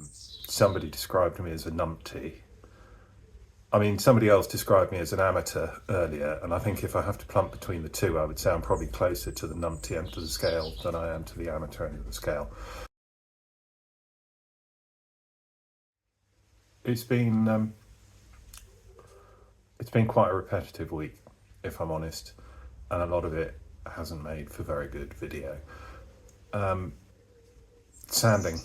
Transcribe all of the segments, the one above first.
Somebody described me as a numpty. I mean, somebody else described me as an amateur earlier, and I think if I have to plump between the two, I would say I'm probably closer to the numpty end of the scale than I am to the amateur end of the scale. It's been quite a repetitive week, if I'm honest, and a lot of it hasn't made for very good video. Sanding.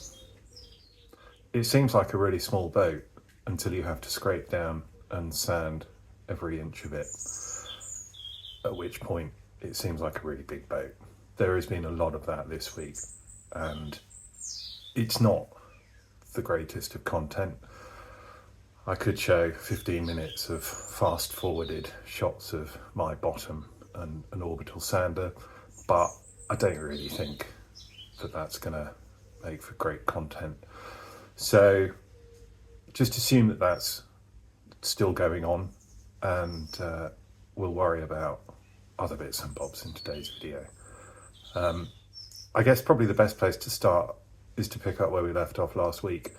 It seems like a really small boat until you have to scrape down and sand every inch of it, at which point it seems like a really big boat. There has been a lot of that this week, and it's not the greatest of content. I could show 15 minutes of fast forwarded shots of my bottom and an orbital sander, but I don't really think that that's gonna make for great content. So just assume that that's still going on, and we'll worry about other bits and bobs in today's video. I guess probably the best place to start is to pick up where we left off last week,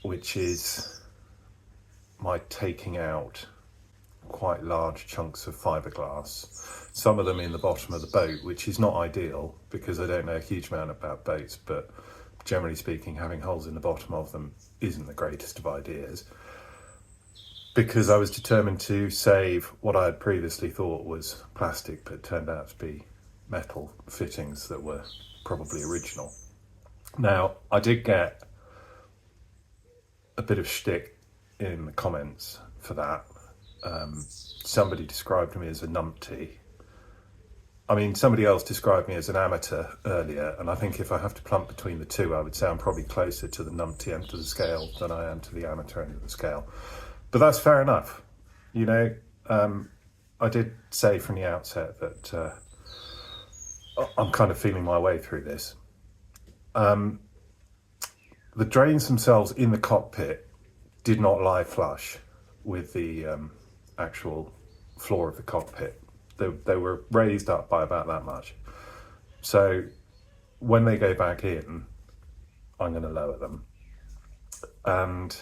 which is my taking out quite large chunks of fiberglass, some of them in the bottom of the boat, which is not ideal because I don't know a huge amount about boats, but generally speaking, having holes in the bottom of them isn't the greatest of ideas, because I was determined to save what I had previously thought was plastic, but it turned out to be metal fittings that were probably original. Now, I did get a bit of shtick in the comments for that. Somebody described me as a numpty. I mean, somebody else described me as an amateur earlier, and I think if I have to plump between the two, I would say I'm probably closer to the numpty end of the scale than I am to the amateur end of the scale. But that's fair enough. You know, I did say from the outset that I'm kind of feeling my way through this. The drains themselves in the cockpit did not lie flush with the actual floor of the cockpit. They were raised up by about that much. So when they go back in, I'm going to lower them. And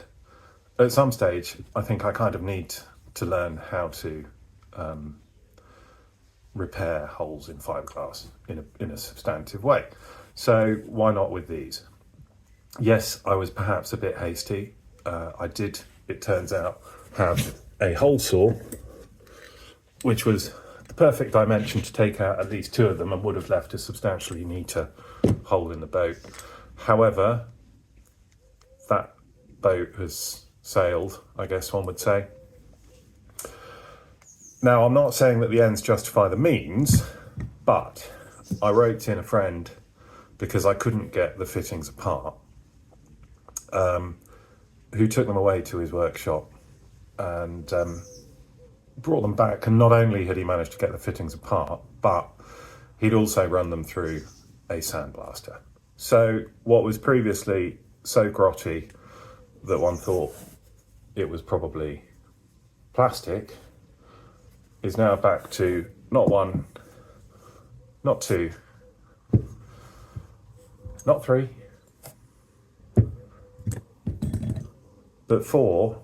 at some stage, I think I kind of need to learn how to repair holes in fiberglass in a substantive way. So why not with these? Yes, I was perhaps a bit hasty. I did, it turns out, have a hole saw, which was the perfect dimension to take out at least two of them and would have left a substantially neater hole in the boat. However, that boat has sailed, I guess one would say. Now, I'm not saying that the ends justify the means, but I wrote in a friend because I couldn't get the fittings apart, who took them away to his workshop and brought them back. And not only had he managed to get the fittings apart, but he'd also run them through a sandblaster. So what was previously so grotty that one thought it was probably plastic is now back to not one, not two, not three, but four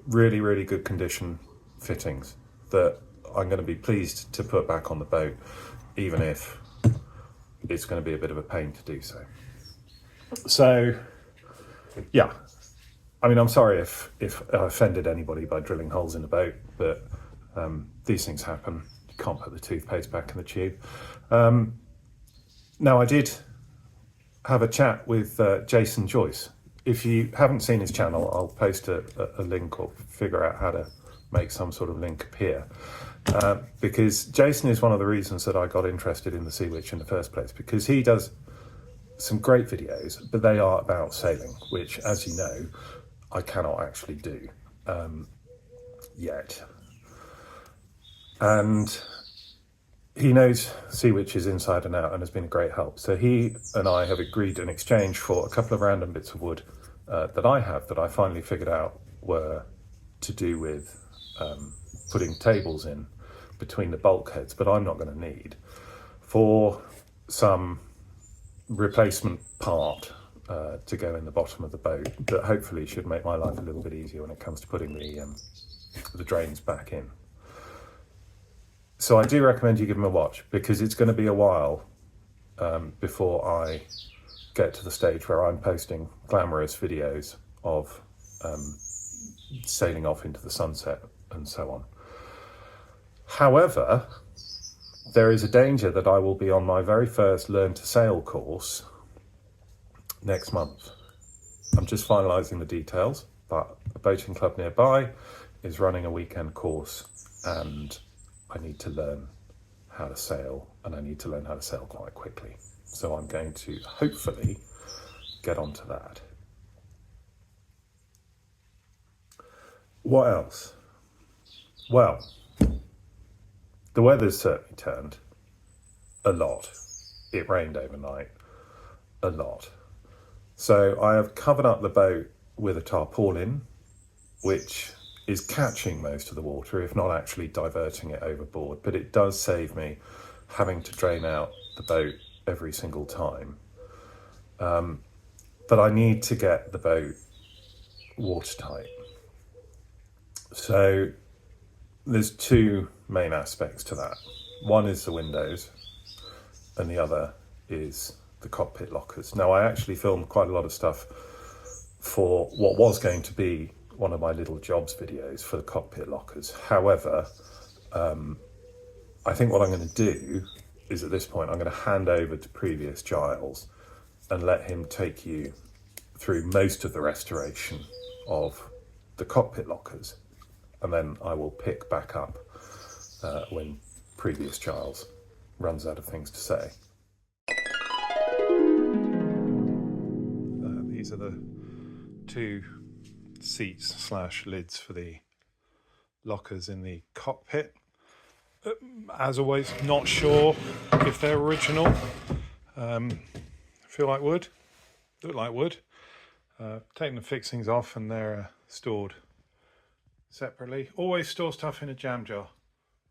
really, really good condition fittings that I'm going to be pleased to put back on the boat, even if it's going to be a bit of a pain to do so. So, yeah, I mean, I'm sorry if I offended anybody by drilling holes in the boat, but these things happen. You can't put the toothpaste back in the tube. Now, I did have a chat with Jason Joyce. If you haven't seen his channel, I'll post a link or figure out how to make some sort of link appear. Because Jason is one of the reasons that I got interested in the Sea Witch in the first place, because he does some great videos, but they are about sailing, which, as you know, I cannot actually do yet. And he knows Sea Witches inside and out and has been a great help. So he and I have agreed in exchange for a couple of random bits of wood that I have that I finally figured out were to do with putting tables in between the bulkheads, but I'm not going to need, for some replacement part to go in the bottom of the boat that hopefully should make my life a little bit easier when it comes to putting the drains back in. So I do recommend you give them a watch, because it's going to be a while before I get to the stage where I'm posting glamorous videos of sailing off into the sunset and so on. However, there is a danger that I will be on my very first Learn to Sail course next month. I'm just finalising the details, but a boating club nearby is running a weekend course, and I need to learn how to sail, and I need to learn how to sail quite quickly. So I'm going to hopefully get onto that. What else? Well, the weather's certainly turned a lot. It rained overnight a lot. So I have covered up the boat with a tarpaulin, which is catching most of the water, if not actually diverting it overboard. But it does save me having to drain out the boat every single time. But I need to get the boat watertight. So there's two main aspects to that. One is the windows, and the other is the cockpit lockers. Now, I actually filmed quite a lot of stuff for what was going to be one of my little jobs videos for the cockpit lockers. However, I think what I'm going to do is, at this point, I'm going to hand over to Previous Giles and let him take you through most of the restoration of the cockpit lockers. And then I will pick back up when Previous Giles runs out of things to say. These are the two seats / lids for the lockers in the cockpit. As always, not sure if they're original. Feel like wood, look like wood. Taking the fixings off, and they're stored separately. Always store stuff in a jam jar.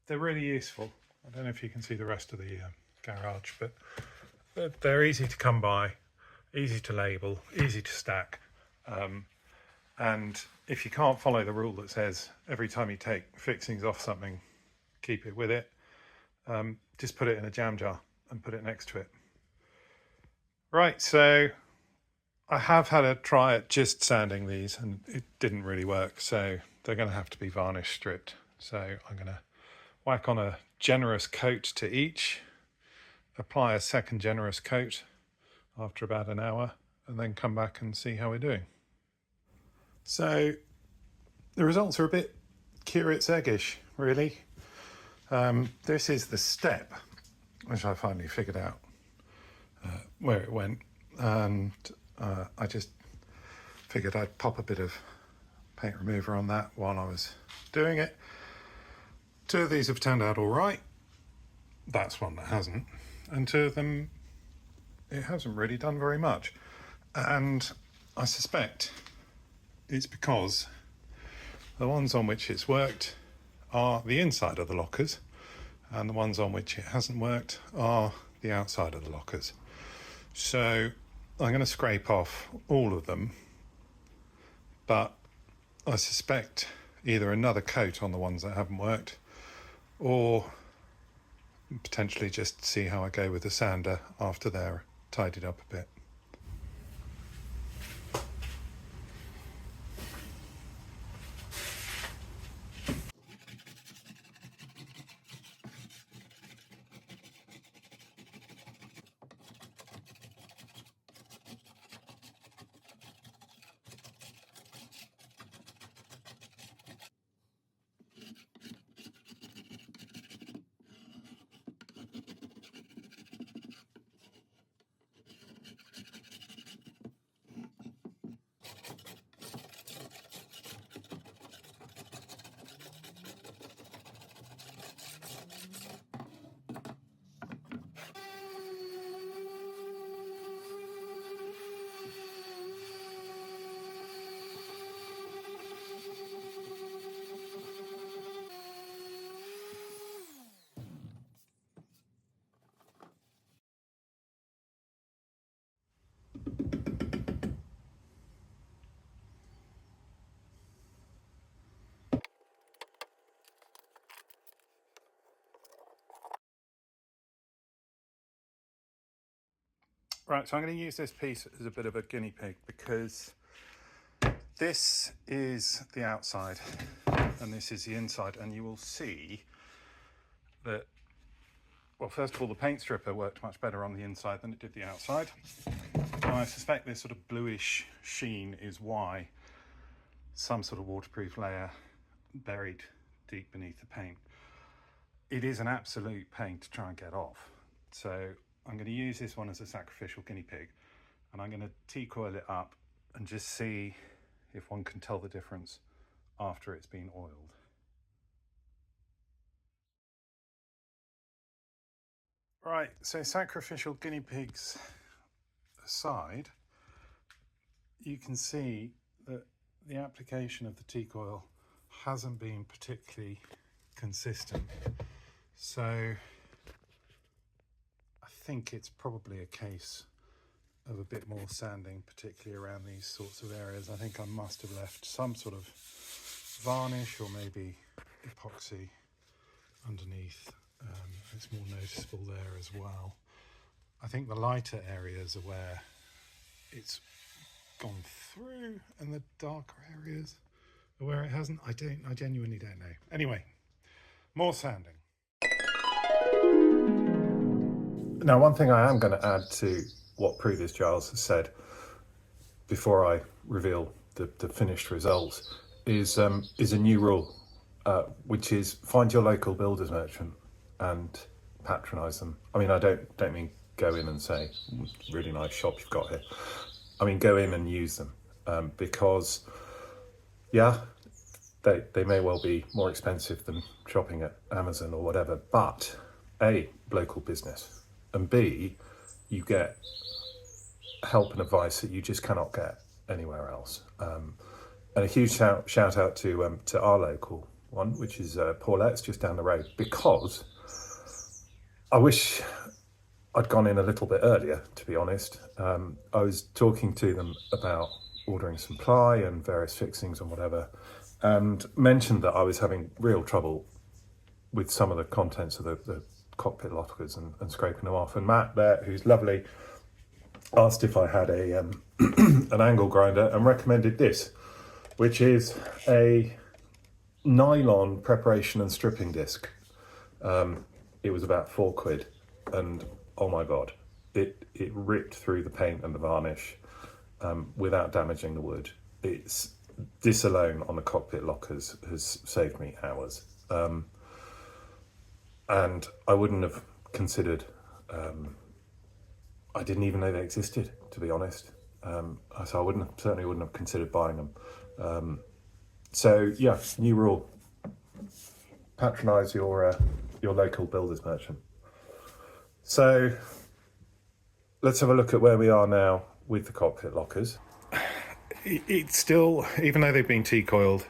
They're really useful. I don't know if you can see the rest of the garage, but they're easy to come by, easy to label, easy to stack. And if you can't follow the rule that says every time you take fixings off something, keep it with it, just put it in a jam jar and put it next to it. Right, so I have had a try at just sanding these, and it didn't really work, so they're going to have to be varnish stripped. So I'm going to whack on a generous coat to each, apply a second generous coat after about an hour, and then come back and see how we're doing. So the results are a bit curate's eggish, really. This is the step, which I finally figured out where it went, and I just figured I'd pop a bit of paint remover on that while I was doing it. Two of these have turned out all right. That's one that hasn't. And two of them, it hasn't really done very much. And I suspect it's because the ones on which it's worked are the inside of the lockers, and the ones on which it hasn't worked are the outside of the lockers. So I'm going to scrape off all of them, but I suspect either another coat on the ones that haven't worked, or potentially just see how I go with the sander after they're tidied up a bit. Right, so I'm going to use this piece as a bit of a guinea pig because this is the outside and this is the inside, and you will see that, well, first of all, the paint stripper worked much better on the inside than it did the outside. And I suspect this sort of bluish sheen is why some sort of waterproof layer buried deep beneath the paint. It is an absolute pain to try and get off. So I'm going to use this one as a sacrificial guinea pig, and I'm going to T-coil it up and just see if one can tell the difference after it's been oiled. Right, so sacrificial guinea pigs aside, you can see that the application of the T-coil hasn't been particularly consistent. So I think it's probably a case of a bit more sanding, particularly around these sorts of areas. I think I must have left some sort of varnish or maybe epoxy underneath. It's more noticeable there as well. I think the lighter areas are where it's gone through, and the darker areas are where it hasn't. I genuinely don't know. Anyway, more sanding. Now, one thing I am going to add to what previous Giles has said before I reveal the finished results is a new rule, which is find your local builders merchant and patronise them. I mean, I don't mean go in and say, really nice shop you've got here. I mean, go in and use them, because, yeah, they may well be more expensive than shopping at Amazon or whatever, but A, local business, and B, you get help and advice that you just cannot get anywhere else. And a huge shout out to our local one, which is Paulette's just down the road, because I wish I'd gone in a little bit earlier, to be honest. I was talking to them about ordering some ply and various fixings and whatever, and mentioned that I was having real trouble with some of the contents of the cockpit lockers and scraping them off. And Matt there, who's lovely, asked if I had a an angle grinder and recommended this, which is a nylon preparation and stripping disc. It was about £4, and oh my god, it ripped through the paint and the varnish without damaging the wood. This alone on the cockpit lockers has saved me hours, and I wouldn't have considered. I didn't even know they existed, to be honest. So I certainly wouldn't have considered buying them. So yeah, new rule: patronise your local builders merchant. So let's have a look at where we are now with the cockpit lockers. It's still, even though they've been T-coiled,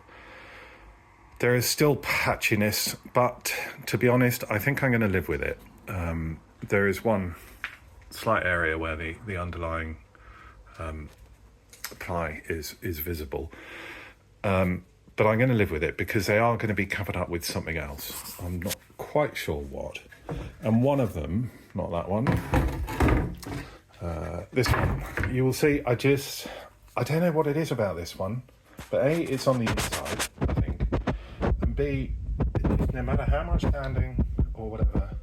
there is still patchiness, but to be honest, I think I'm going to live with it. There is one slight area where the underlying ply is visible. But I'm going to live with it because they are going to be covered up with something else. I'm not quite sure what. And one of them, not that one, this one, you will see, I don't know what it is about this one, but A, it's on the inside, I think, and B, no matter how much sanding or whatever,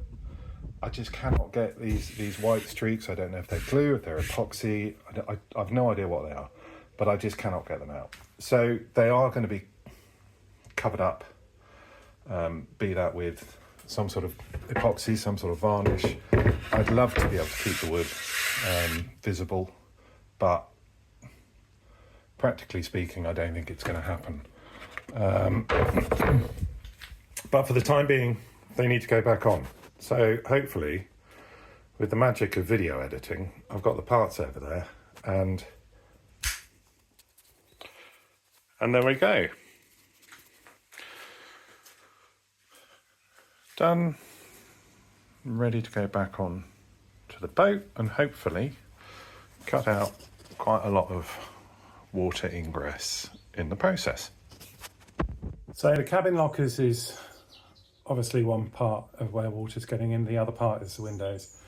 I just cannot get these white streaks. I don't know if they're glue, if they're epoxy, I've no idea what they are, but I just cannot get them out. So they are going to be covered up, be that with some sort of epoxy, some sort of varnish. I'd love to be able to keep the wood visible, but practically speaking, I don't think it's going to happen. But for the time being, they need to go back on. So hopefully, with the magic of video editing, I've got the parts over there, and there we go. Done. Ready to go back on to the boat and hopefully cut out quite a lot of water ingress in the process. So the cabin lockers is obviously one part of where water's getting in. The other part is the windows,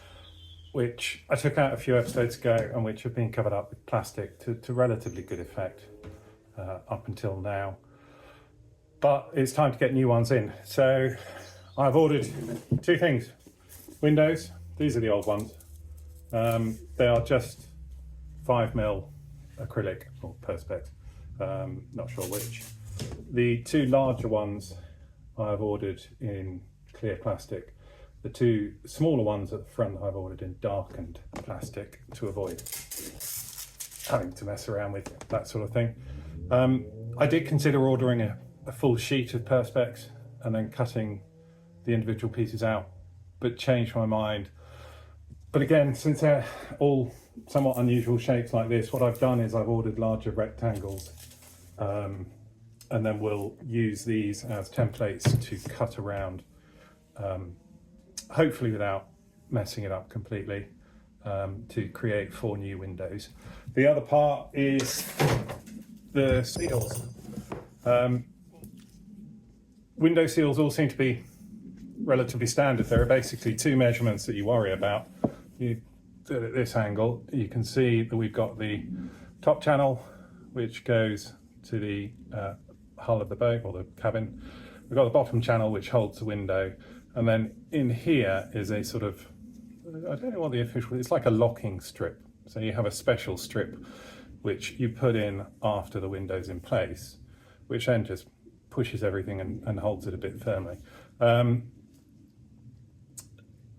which I took out a few episodes ago and which have been covered up with plastic to relatively good effect up until now. But it's time to get new ones in. So I've ordered two things. Windows, these are the old ones. They are just 5mm acrylic or perspex, not sure which. The two larger ones I've ordered in clear plastic. The two smaller ones at the front I've ordered in darkened plastic to avoid having to mess around with that sort of thing. I did consider ordering a full sheet of perspex and then cutting the individual pieces out, but changed my mind. But again, since they're all somewhat unusual shapes like this, what I've done is I've ordered larger rectangles, and then we'll use these as templates to cut around, hopefully without messing it up completely, to create 4 new windows. The other part is the seals. Window seals all seem to be relatively standard. There are basically 2 measurements that you worry about. You do it at this angle, you can see that we've got the top channel, which goes to the hull of the boat or the cabin. We've got the bottom channel, which holds the window. And then in here is a sort of, I don't know what the official, it's like a locking strip. So you have a special strip which you put in after the window's in place, which then just pushes everything and holds it a bit firmly.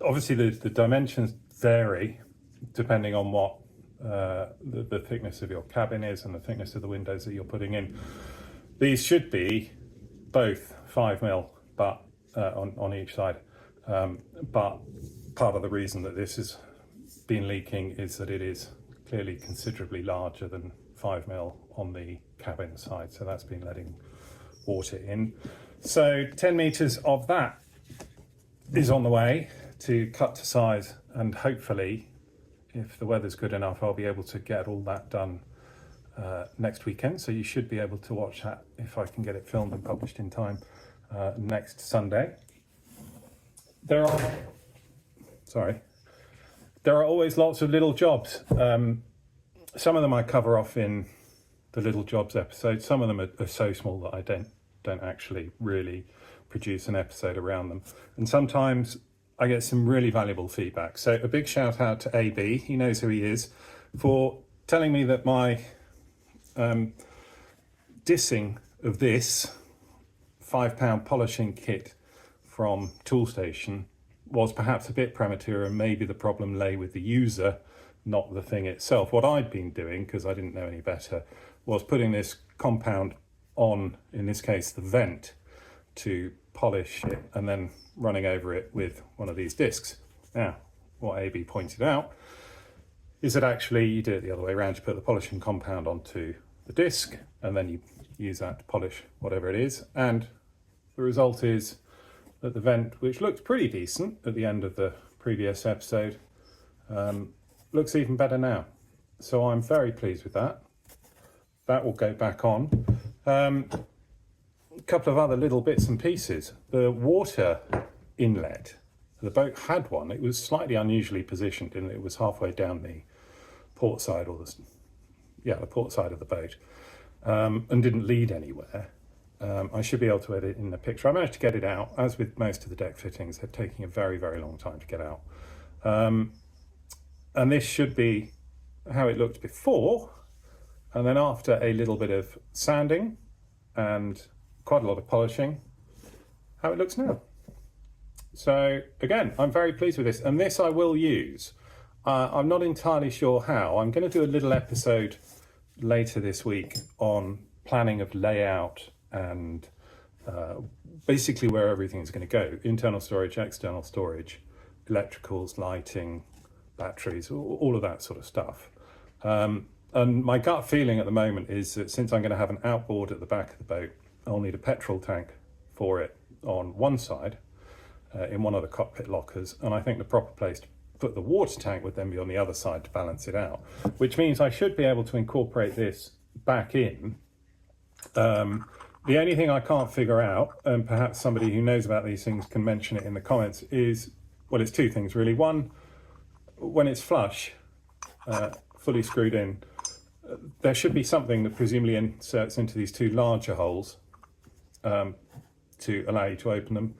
Obviously the dimensions vary depending on what the thickness of your cabin is and the thickness of the windows that you're putting in. These should be both 5mm, but on each side. But part of the reason that this has been leaking is that it is clearly considerably larger than 5mm on the cabin side, so that's been letting water in. So 10 meters of that is on the way to cut to size, and hopefully, if the weather's good enough, I'll be able to get all that done next weekend. So you should be able to watch that, if I can get it filmed and published in time, next Sunday. There are always lots of little jobs. Some of them I cover off in the little jobs episode. Some of them are so small that I don't actually really produce an episode around them. And sometimes I get some really valuable feedback. So a big shout out to AB, he knows who he is, for telling me that my dissing of this £5 polishing kit from Toolstation was perhaps a bit premature, and maybe the problem lay with the user, not the thing itself. What I'd been doing, because I didn't know any better, was putting this compound on, in this case, the vent to polish it, and then running over it with one of these discs. Now, what AB pointed out is that actually you do it the other way around. You put the polishing compound onto the disc, and then you use that to polish whatever it is. And the result is that the vent, which looked pretty decent at the end of the previous episode, looks even better now. So I'm very pleased with that. That will go back on. A couple of other little bits and pieces. The water inlet, the boat had one. It was slightly unusually positioned in that it was halfway down the port side, or the port side of the boat, and didn't lead anywhere. I should be able to edit in the picture. I managed to get it out. As with most of the deck fittings, they're taking a very, very long time to get out. And this should be how it looked before, and then after a little bit of sanding and quite a lot of polishing, how it looks now. So again, I'm very pleased with this, and this I will use. I'm not entirely sure how. I'm going to do a little episode later this week on planning of layout and basically where everything's going to go. Internal storage, external storage, electricals, lighting, batteries, all of that sort of stuff. And my gut feeling at the moment is that since I'm going to have an outboard at the back of the boat, I'll need a petrol tank for it on one side, in one of the cockpit lockers, and I think the proper place to put the water tank would then be on the other side to balance it out, which means I should be able to incorporate this back in. The only thing I can't figure out, and perhaps somebody who knows about these things can mention it in the comments, is, well, it's two things really. One, when it's flush, fully screwed in, there should be something that presumably inserts into these two larger holes to allow you to open them.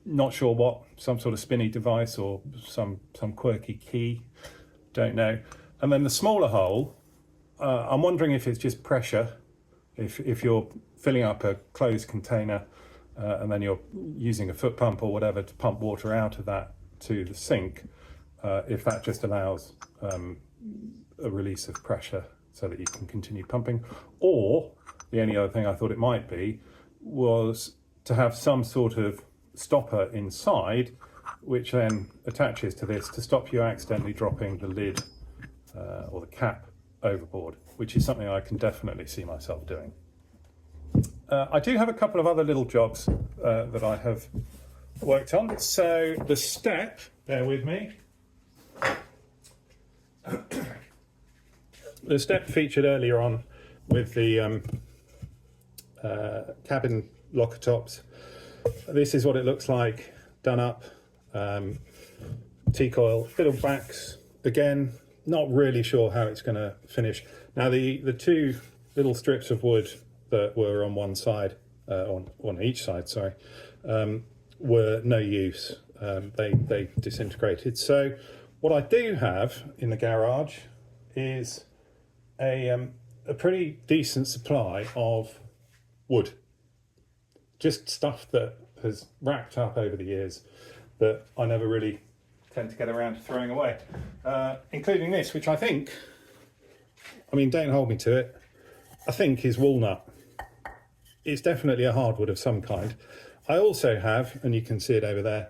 Not sure what, some sort of spinny device or some quirky key, don't know. And then the smaller hole, I'm wondering if it's just pressure, if you're filling up a closed container and then you're using a foot pump or whatever to pump water out of that to the sink, if that just allows a release of pressure so that you can continue pumping. Or the only other thing I thought it might be was to have some sort of stopper inside which then attaches to this to stop you accidentally dropping the lid or the cap overboard, which is something I can definitely see myself doing. I do have a couple of other little jobs that I have worked on. So the step, bear with me. The step featured earlier on with the cabin locker tops. This is what it looks like done up. T-coil, fiddle backs. Again, not really sure how it's going to finish. Now the two little strips of wood that were on one side, on each side, sorry, were no use. They disintegrated. So what I do have in the garage is a pretty decent supply of wood. Just stuff that has racked up over the years that I never really tend to get around to throwing away, including this, which I think, I mean, don't hold me to it, I think is walnut. It's definitely a hardwood of some kind. I also have, and you can see it over there,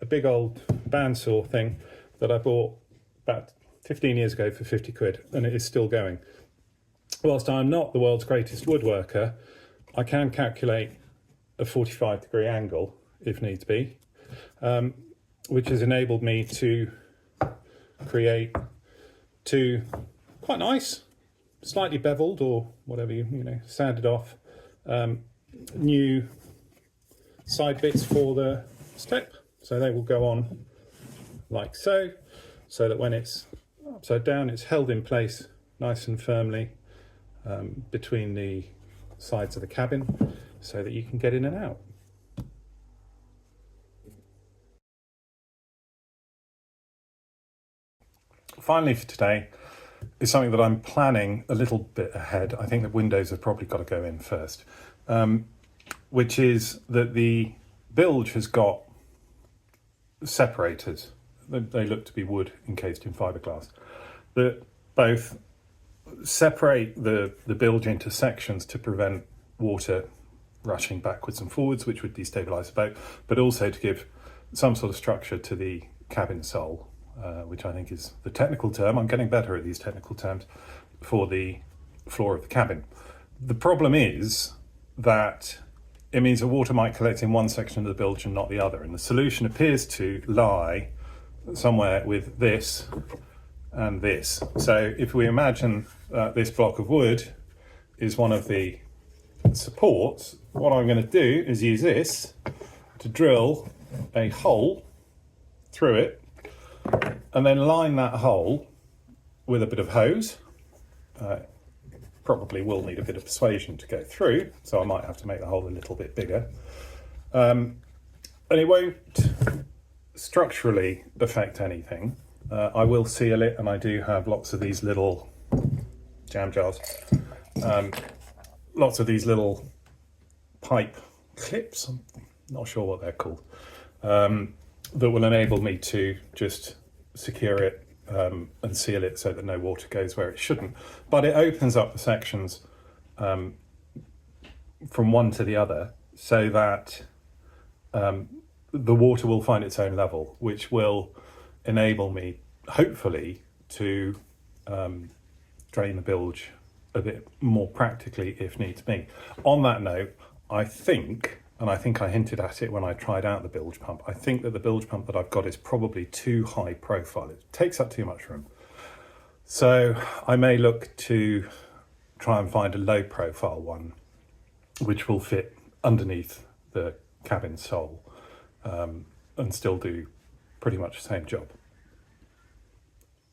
a big old bandsaw thing that I bought about 15 years ago for 50 quid, and it is still going. Whilst I'm not the world's greatest woodworker, I can calculate a 45-degree angle, if needs be, which has enabled me to create two quite nice, slightly beveled or whatever you know, sanded off, new side bits for the step. So they will go on like so that when it's upside down, it's held in place nice and firmly between the sides of the cabin so that you can get in and out. Finally for today is something that I'm planning a little bit ahead. I think the windows have probably got to go in first, which is that the bilge has got separators. They look to be wood encased in fiberglass that both separate the bilge into sections to prevent water rushing backwards and forwards, which would destabilise the boat, but also to give some sort of structure to the cabin sole, which I think is the technical term. I'm getting better at these technical terms for the floor of the cabin. The problem is that it means the water might collect in one section of the bilge and not the other, and the solution appears to lie somewhere with this and this. So if we imagine this block of wood is one of the supports, what I'm going to do is use this to drill a hole through it and then line that hole with a bit of hose. Probably will need a bit of persuasion to go through, so I might have to make the hole a little bit bigger. And it won't structurally affect anything. I will seal it, and I do have lots of these little jam jars, lots of these little pipe clips, I'm not sure what they're called, that will enable me to just secure it and seal it so that no water goes where it shouldn't. But it opens up the sections from one to the other so that the water will find its own level, which will enable me, hopefully, to drain the bilge a bit more practically if needs be. On that note, I think I hinted at it when I tried out the bilge pump, I think that the bilge pump that I've got is probably too high profile. It takes up too much room. So I may look to try and find a low profile one which will fit underneath the cabin sole and still do pretty much the same job.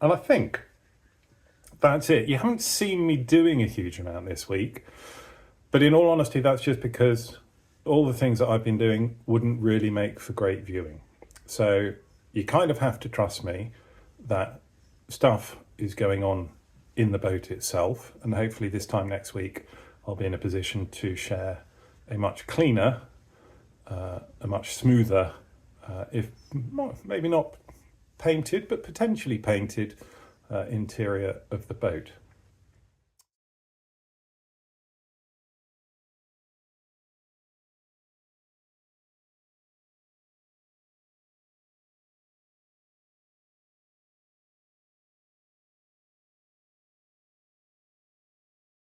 And I think that's it. You haven't seen me doing a huge amount this week, but in all honesty, that's just because all the things that I've been doing wouldn't really make for great viewing. So you kind of have to trust me that stuff is going on in the boat itself, and hopefully this time next week I'll be in a position to share a much cleaner, a much smoother, if maybe not painted, but potentially painted interior of the boat.